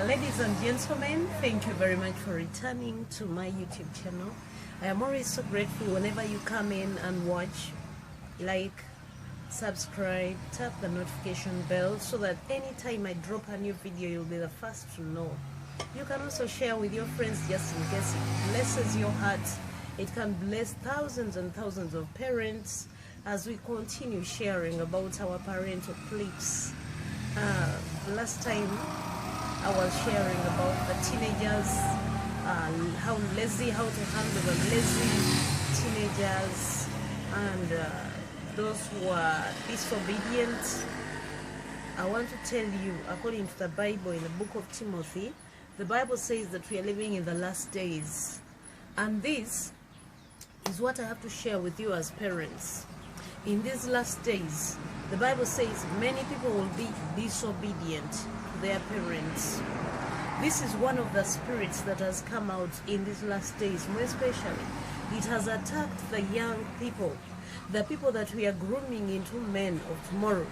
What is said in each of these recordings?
Ladies and gentlemen, thank you very much for returning to my YouTube channel. I am always so grateful whenever you come in and watch, like, subscribe, tap the notification bell so that anytime I drop a new video, you'll be the first to know. You can also share with your friends just in case it blesses your heart. It can bless thousands and thousands of parents as we continue sharing about our parental clips. Last time I was sharing about the teenagers, how to handle the lazy teenagers and those who are disobedient. I want to tell you, according to the Bible in the book of Timothy, the Bible says that we are living in the last days. And this is what I have to share with you as parents. In these last days, the Bible says many people will be disobedient to their parents. This is one of the spirits that has come out in these last days, more especially. It has attacked the young people, the people that we are grooming into men of tomorrow,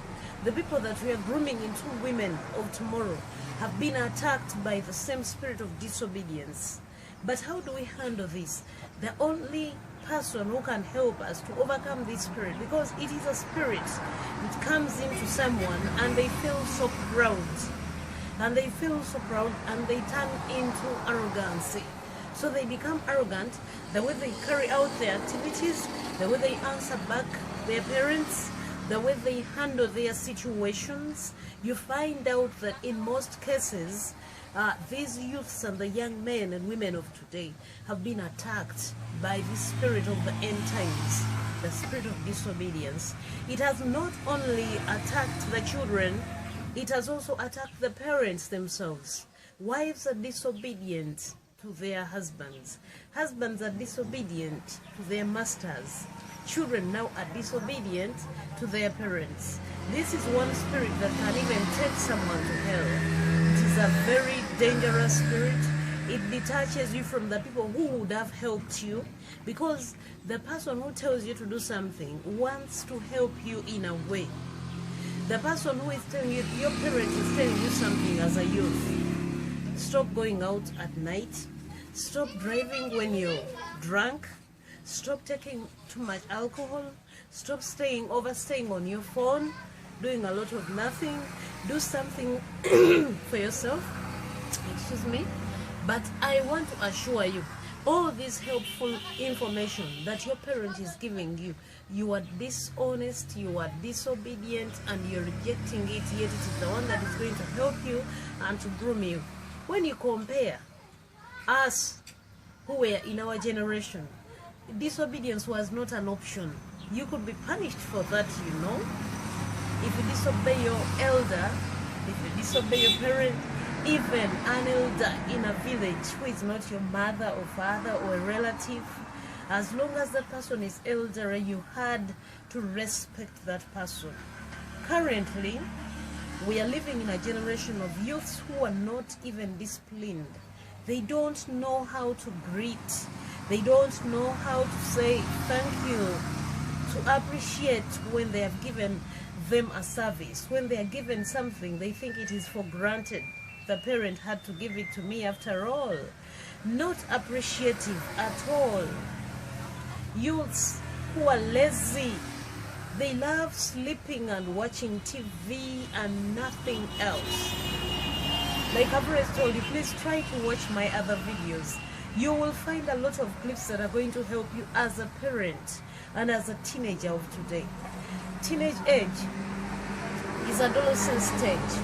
the people that we are grooming into women of tomorrow have been attacked by the same spirit of disobedience. But how do we handle this? The only person who can help us to overcome this spirit, because it is a spirit, it comes into someone and they feel so proud, and they turn into arrogancy. So they become arrogant, the way they carry out their activities, the way they answer back their parents, the way they handle their situations. You find out that in most cases, these youths and the young men and women of today have been attacked by the spirit of the end times, the spirit of disobedience. It has not only attacked the children, it has also attacked the parents themselves. Wives are disobedient to their husbands. Husbands are disobedient to their masters. Children now are disobedient to their parents. This is one spirit that can even take someone to hell. It is a very dangerous spirit. It detaches you from the people who would have helped you, because the person who tells you to do something wants to help you in a way. The person who is telling you, your parent is telling you something as a youth. Stop going out at night. Stop driving when you're drunk. Stop taking too much alcohol. Stop overstaying on your phone, doing a lot of nothing. Do something for yourself. Excuse me. But I want to assure you, all this helpful information that your parent is giving you, you are dishonest, you are disobedient, and you're rejecting it, yet it is the one that is going to help you and to groom you. When you compare us who were in our generation, disobedience was not an option. You could be punished for that, you know. If you disobey your elder, if you disobey your parent, even an elder in a village who is not your mother or father or a relative, as long as that person is elder, you had to respect that person. Currently, we are living in a generation of youths who are not even disciplined. They don't know how to greet. They don't know how to say thank you, to appreciate when they have given them a service. When they are given something, they think it is for granted. The parent had to give it to me after all. Not appreciative at all. Youths who are lazy. They love sleeping and watching TV and nothing else. Like I've always told you, please try to watch my other videos. You will find a lot of clips that are going to help you as a parent and as a teenager of today. Teenage age is adolescent stage.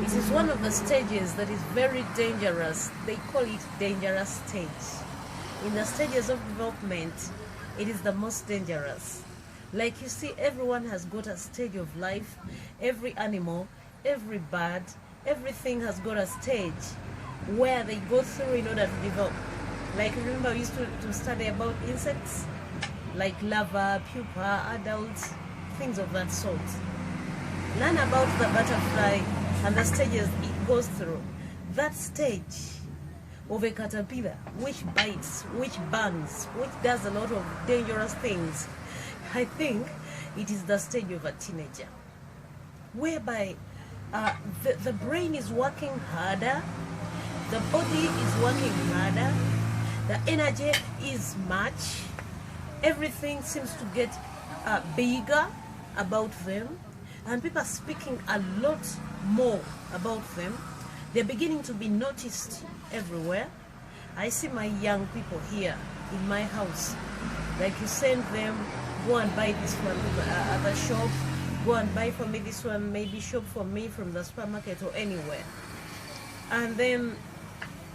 It is one of the stages that is very dangerous. They call it dangerous stage. In the stages of development, it is the most dangerous. Like you see, everyone has got a stage of life. Every animal, every bird, everything has got a stage where they go through in order to develop. Like remember we used to study about insects, like larva, pupa, adults, things of that sort. Learn about the butterfly and the stages it goes through. That stage of a caterpillar, which bites, which burns, which does a lot of dangerous things, I think it is the stage of a teenager, whereby the brain is working harder, The body is working harder. The energy is much. Everything seems to get bigger about them. And people are speaking a lot more about them. They're beginning to be noticed everywhere. I see my young people here in my house. Like you send them, go and buy this one at the shop, go and buy for me this one, maybe shop for me from the supermarket or anywhere. And then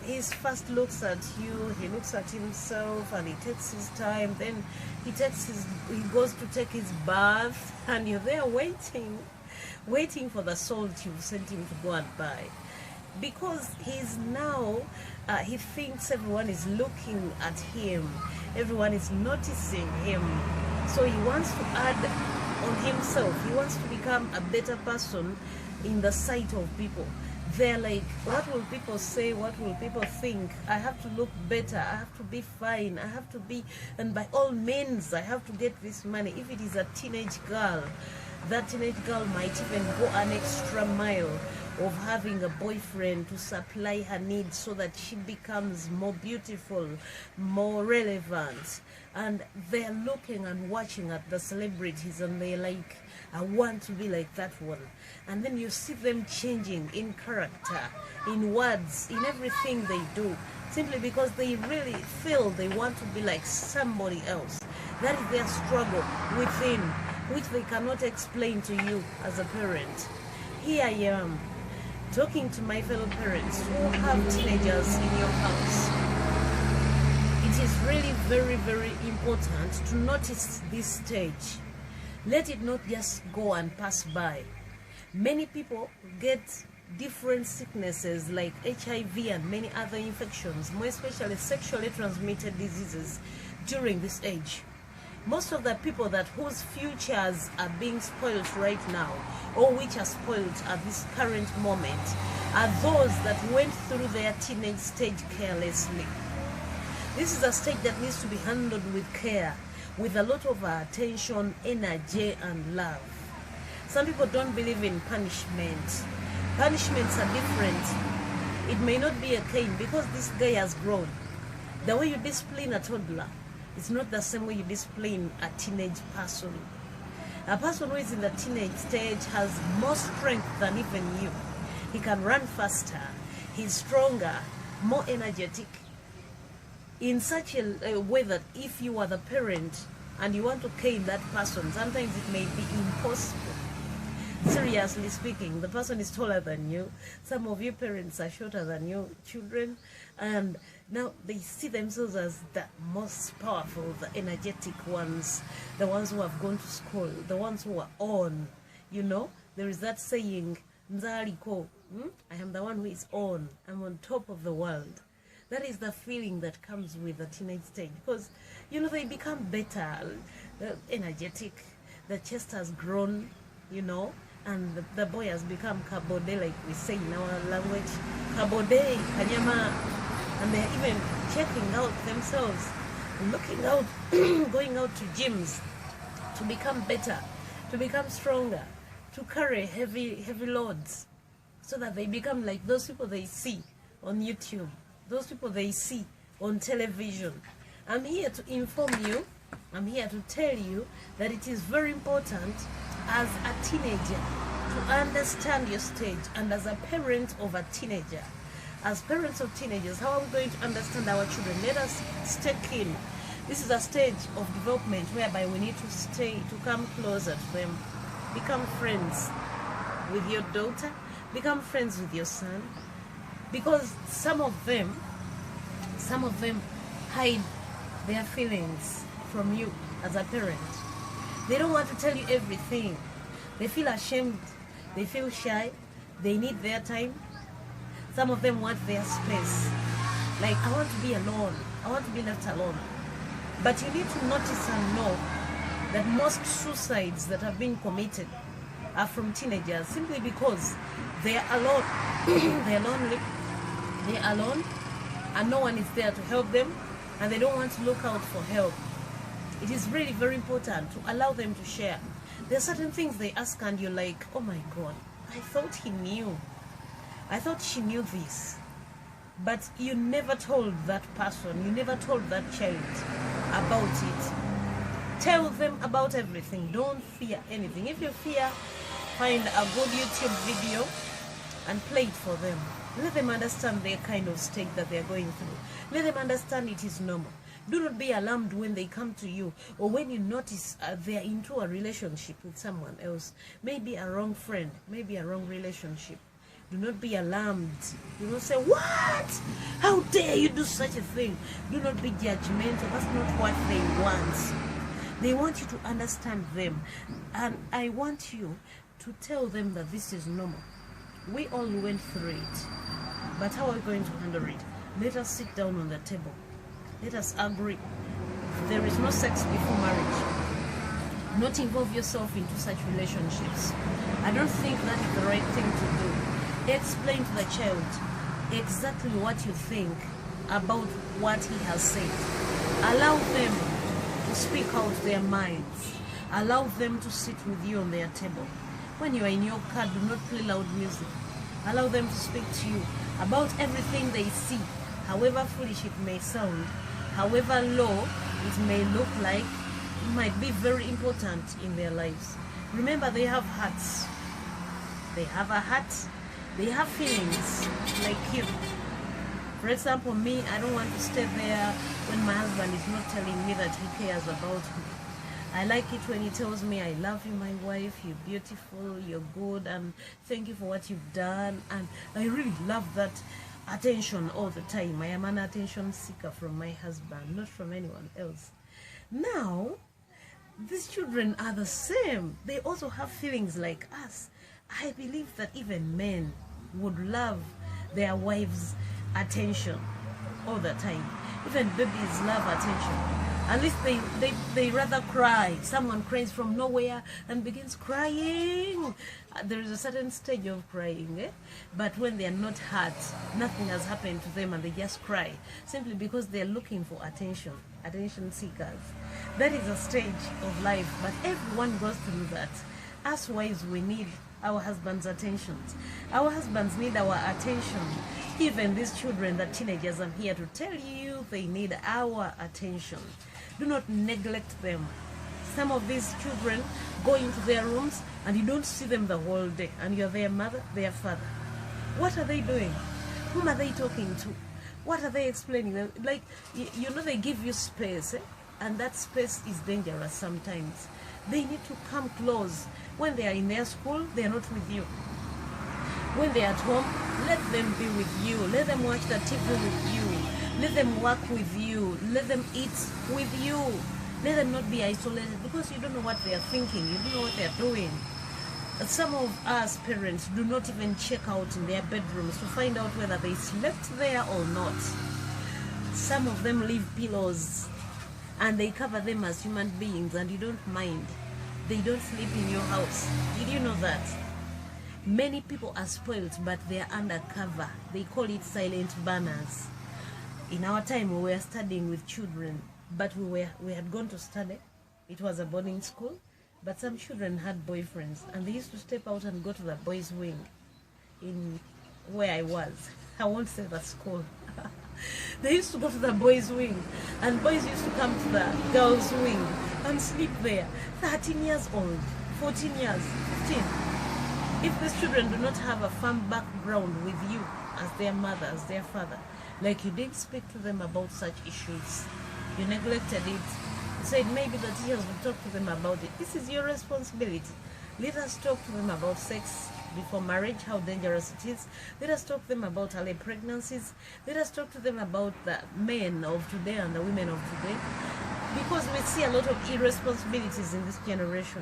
he first looks at you, he looks at himself, and he takes his time. Then he goes to take his bath, and you're there waiting for the salt you've sent him to go and buy. Because he's now, he thinks everyone is looking at him, everyone is noticing him. So he wants to add on himself, he wants to become a better person in the sight of people. They're like, what will people say, what will people think? I have to look better, I have to be fine, I have to be, and by all means I have to get this money. If it is a teenage girl, that teenage girl might even go an extra mile of having a boyfriend to supply her needs so that she becomes more beautiful, more relevant. And they're looking and watching at the celebrities, and they're like, I want to be like that one. And then you see them changing in character, in words, in everything they do, simply because they really feel they want to be like somebody else. That is their struggle within, which they cannot explain to you as a parent. Here I am, talking to my fellow parents who have teenagers in your house. It is really very, very important to notice this stage. Let it not just go and pass by. Many people get different sicknesses like HIV and many other infections, more especially sexually transmitted diseases during this age. Most of the people whose futures are being spoiled right now, or which are spoiled at this current moment, are those that went through their teenage stage carelessly. This is a stage that needs to be handled with care, with a lot of attention, energy, and love. Some people don't believe in punishment. Punishments are different. It may not be a cane because this guy has grown. The way you discipline a toddler, it's not the same way you discipline a teenage person. A person who is in the teenage stage has more strength than even you. He can run faster, he's stronger, more energetic, in such a way that if you are the parent and you want to cane that person, sometimes it may be impossible. Seriously speaking, the person is taller than you. Some of you parents are shorter than your children, and now they see themselves as the most powerful, the energetic ones, the ones who have gone to school, the ones who are on. You know, there is that saying, Mzaliko, I am the one who is on, I'm on top of the world. That is the feeling that comes with the teenage stage, because, you know, they become better, energetic, the chest has grown, you know, and the boy has become kabode, like we say in our language, kabode, kanyama, and they're even checking out themselves, looking out, going out to gyms to become better, to become stronger, to carry heavy loads, so that they become like those people they see on YouTube, those people they see on television. I'm here to inform you, I'm here to tell you that it is very important as a teenager to understand your stage, and as a parent of a teenager, as parents of teenagers, how are we going to understand our children? Let us stay keen. This is a stage of development whereby we need to come closer to them, become friends with your daughter, become friends with your son, because some of them hide their feelings from you as a parent. They don't want to tell you everything. They feel ashamed, they feel shy, they need their time. Some of them want their space. Like, I want to be alone, I want to be left alone. But you need to notice and know that most suicides that have been committed are from teenagers, simply because they are alone. They're lonely, they're alone, and no one is there to help them, and they don't want to look out for help. It is really very important to allow them to share. There are certain things they ask and you're like, oh my God, I thought he knew. I thought she knew this. but you never told that person, you never told that child about it. Tell them about everything. Don't fear anything. If you fear, find a good YouTube video and play it for them. Let them understand the kind of state that they are going through. Let them understand it is normal. Do not be alarmed when they come to you, or when you notice they are into a relationship with someone else. Maybe a wrong friend, maybe a wrong relationship. Do not be alarmed. Do not say, what? How dare you do such a thing? Do not be judgmental. That's not what they want. They want you to understand them. And I want you to tell them that this is normal. We all went through it. But how are we going to handle it? Let us sit down on the table. Let us agree. There is no sex before marriage. Not involve yourself into such relationships. I don't think that is the right thing to do. Explain to the child exactly what you think about what he has said. Allow them to speak out their minds. Allow them to sit with you on their table. When you are in your car, do not play loud music. Allow them to speak to you about everything they see, however foolish it may sound, however low it may look like. It might be very important in their lives. Remember, they have hearts. They have a heart. They have feelings like you. For example, me, I don't want to stay there when my husband is not telling me that he cares about me. I like it when he tells me, I love you, my wife, you're beautiful, you're good, and thank you for what you've done. And I really love that attention all the time. I am an attention seeker from my husband, not from anyone else. Now, these children are the same. They also have feelings like us. I believe that even men would love their wives' attention all the time. Even babies love attention. At least they rather cry. Someone cries from nowhere and begins crying. There is a certain stage of crying, eh? But when they are not hurt, nothing has happened to them and they just cry, simply because they are looking for attention, attention seekers. That is a stage of life, but everyone goes through that. As wives, we need our husbands' attention. Our husbands need our attention. Even these children, the teenagers, I'm here to tell you, they need our attention. Do not neglect them. Some of these children go into their rooms and you don't see them the whole day, and you're their mother, their father. What are they doing? Whom are they talking to? What are they explaining? Like, you know, they give you space, eh? And that space is dangerous sometimes. They need to come close. When they are in their school, they are not with you. When they are at home, let them be with you. Let them watch the TV with you. Let them work with you. Let them eat with you. Let them not be isolated, because you don't know what they are thinking. You don't know what they are doing. Some of us parents do not even check out in their bedrooms to find out whether they slept there or not. Some of them leave pillows and they cover them as human beings, and you don't mind. They don't sleep in your house. Did you know that? Many people are spoiled, but they are undercover. They call it silent burners. In our time, we were studying with children, but we had gone to study. It was a boarding school, but some children had boyfriends, and they used to step out and go to the boys' wing in where I was. I won't say the school. They used to go to the boys' wing, and boys used to come to the girls' wing and sleep there. 13 years old, 14 years, 15. If these children do not have a firm background with you as their mother, as their father, like you didn't speak to them about such issues, you neglected it, you said maybe the teachers will talk to them about it. This is your responsibility. Let us talk to them about sex before marriage, how dangerous it is. Let us talk to them about early pregnancies. Let us talk to them about the men of today and the women of today, because we see a lot of irresponsibilities in this generation.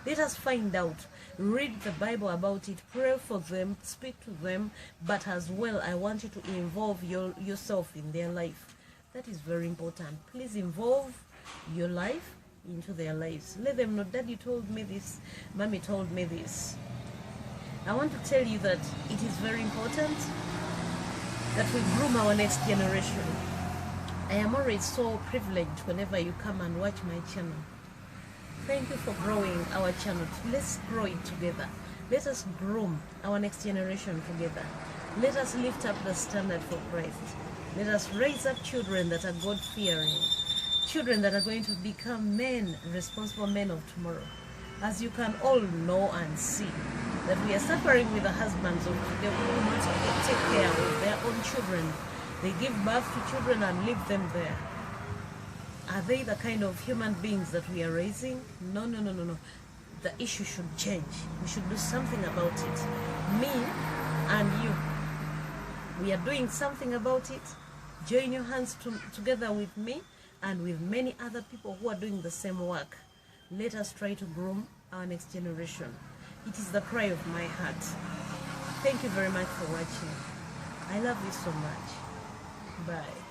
Let us find out, read the Bible about it, pray for them, speak to them, but as well, I want you to involve yourself in their life. That is very important. Please involve your life into their lives. Let them know, Daddy told me this, Mommy told me this. I want to tell you that it is very important that we groom our next generation. I am always so privileged whenever you come and watch my channel. Thank you for growing our channel. Let's grow it together. Let us groom our next generation together. Let us lift up the standard for Christ. Let us raise up children that are God-fearing, children that are going to become men, responsible men of tomorrow. As you can all know and see, that we are suffering with the husbands of today who will not take care of their own children. They give birth to children and leave them there. Are they the kind of human beings that we are raising? No, no, no, no, no. The issue should change. We should do something about it. Me and you, we are doing something about it. Join your hands together with me and with many other people who are doing the same work. Let us try to groom our next generation. It is the cry of my heart. Thank you very much for watching. I love you so much. Bye.